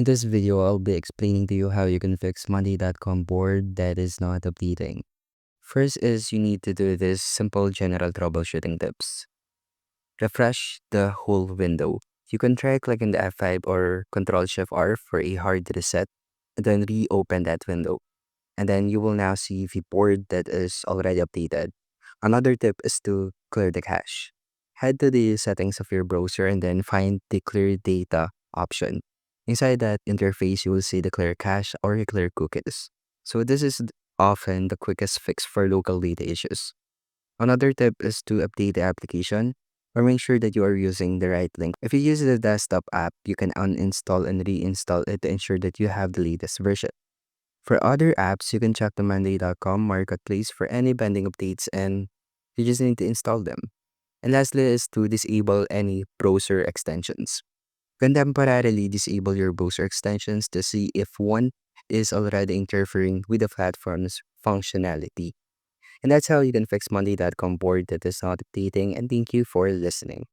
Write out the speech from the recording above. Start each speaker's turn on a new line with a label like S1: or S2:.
S1: In this video, I'll be explaining to you how you can fix Monday.com board that is not updating. First is you need to do this simple general troubleshooting tips. Refresh the whole window. You can try clicking the F5 or Ctrl Shift R for a hard reset, and then reopen that window. And then you will now see the board that is already updated. Another tip is to clear the cache. Head to the settings of your browser and then find the clear data option. Inside that interface, you will see the clear cache or the clear cookies. So this is often the quickest fix for local data issues. Another tip is to update the application or make sure that you are using the right link. If you use the desktop app, you can uninstall and reinstall it to ensure that you have the latest version. For other apps, you can check the Monday.com marketplace for any pending updates and you just need to install them. And lastly is to disable any browser extensions. You can temporarily disable your browser extensions to see if one is already interfering with the platform's functionality. And that's how you can fix Monday.com board that is not updating, and thank you for listening.